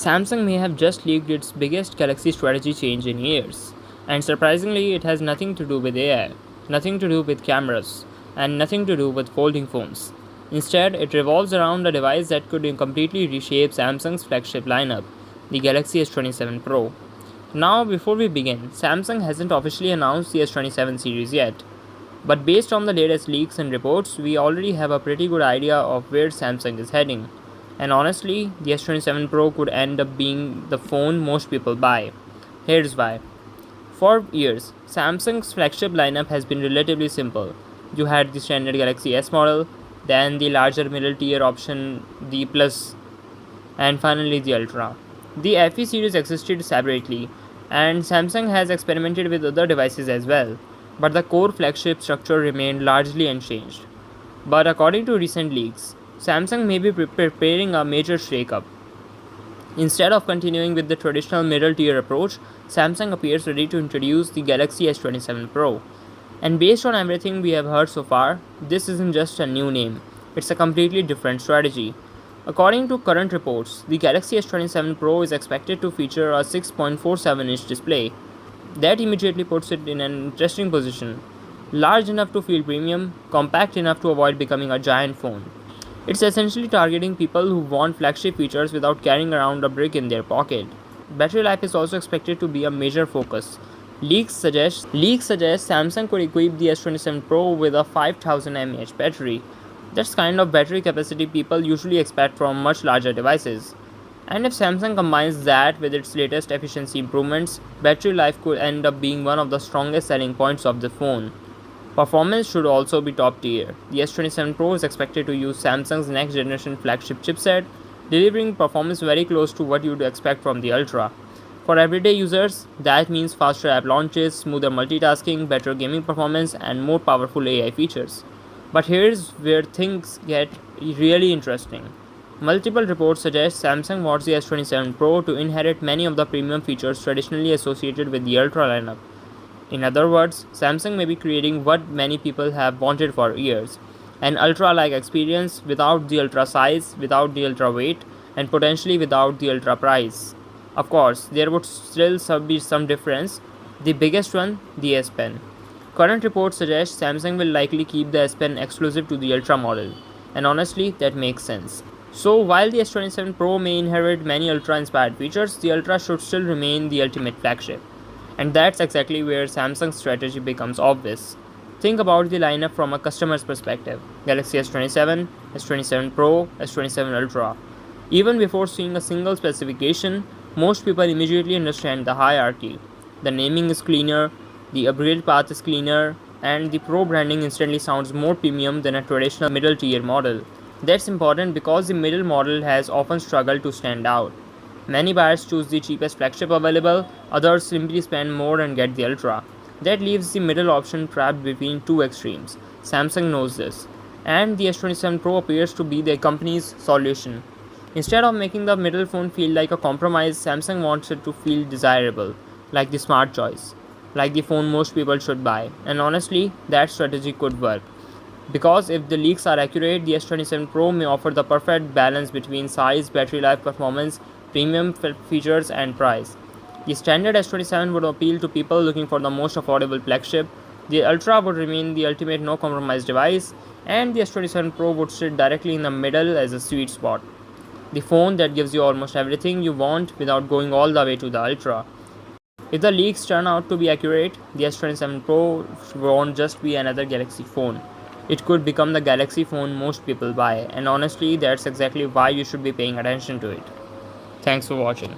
Samsung may have just leaked its biggest Galaxy strategy change in years. And surprisingly, it has nothing to do with AI, nothing to do with cameras, and nothing to do with folding phones. Instead, it revolves around a device that could completely reshape Samsung's flagship lineup, the Galaxy S27 Pro. Now, before we begin, Samsung hasn't officially announced the S27 series yet. But based on the latest leaks and reports, we already have a pretty good idea of where Samsung is heading. And honestly, the S27 Pro could end up being the phone most people buy. Here's why. For years, Samsung's flagship lineup has been relatively simple. You had the standard Galaxy S model, then the larger middle tier option, the Plus, and finally the Ultra. The FE series existed separately, and Samsung has experimented with other devices as well, but the core flagship structure remained largely unchanged. But according to recent leaks, Samsung may be preparing a major shakeup. Instead of continuing with the traditional middle tier approach, Samsung appears ready to introduce the Galaxy S27 Pro. And based on everything we have heard so far, this isn't just a new name, it's a completely different strategy. According to current reports, the Galaxy S27 Pro is expected to feature a 6.47-inch display. That immediately puts it in an interesting position. Large enough to feel premium, compact enough to avoid becoming a giant phone. It's essentially targeting people who want flagship features without carrying around a brick in their pocket. Battery life is also expected to be a major focus. Leaks suggest Samsung could equip the S27 Pro with a 5000 mAh battery. That's kind of battery capacity people usually expect from much larger devices. And if Samsung combines that with its latest efficiency improvements, battery life could end up being one of the strongest selling points of the phone. Performance should also be top tier. The S27 Pro is expected to use Samsung's next generation flagship chipset, delivering performance very close to what you'd expect from the Ultra. For everyday users, that means faster app launches, smoother multitasking, better gaming performance, and more powerful AI features. But here's where things get really interesting. Multiple reports suggest Samsung wants the S27 Pro to inherit many of the premium features traditionally associated with the Ultra lineup. In other words, Samsung may be creating what many people have wanted for years, an ultra-like experience without the ultra size, without the ultra weight, and potentially without the ultra price. Of course, there would still be some difference. The biggest one, the S Pen. Current reports suggest Samsung will likely keep the S Pen exclusive to the Ultra model, and honestly, that makes sense. So while the S27 Pro may inherit many Ultra-inspired features, the Ultra should still remain the ultimate flagship. And that's exactly where Samsung's strategy becomes obvious. Think about the lineup from a customer's perspective. Galaxy S27, S27 Pro, S27 Ultra. Even before seeing a single specification, most people immediately understand the hierarchy. The naming is cleaner, the upgrade path is cleaner, and the Pro branding instantly sounds more premium than a traditional middle tier model. That's important because the middle model has often struggled to stand out. Many buyers choose the cheapest flagship available, others simply spend more and get the Ultra. That leaves the middle option trapped between two extremes. Samsung knows this, and the S27 Pro appears to be the company's solution. Instead of making the middle phone feel like a compromise, Samsung wants it to feel desirable, like the smart choice, like the phone most people should buy. And honestly, that strategy could work. Because if the leaks are accurate, the S27 Pro may offer the perfect balance between size, battery life, performance, premium features, and price. The standard S27 would appeal to people looking for the most affordable flagship, the Ultra would remain the ultimate no compromise device, and the S27 Pro would sit directly in the middle as a sweet spot. The phone that gives you almost everything you want without going all the way to the Ultra. If the leaks turn out to be accurate, the S27 Pro won't just be another Galaxy phone. It could become the Galaxy phone most people buy, and honestly, that's exactly why you should be paying attention to it. Thanks for watching.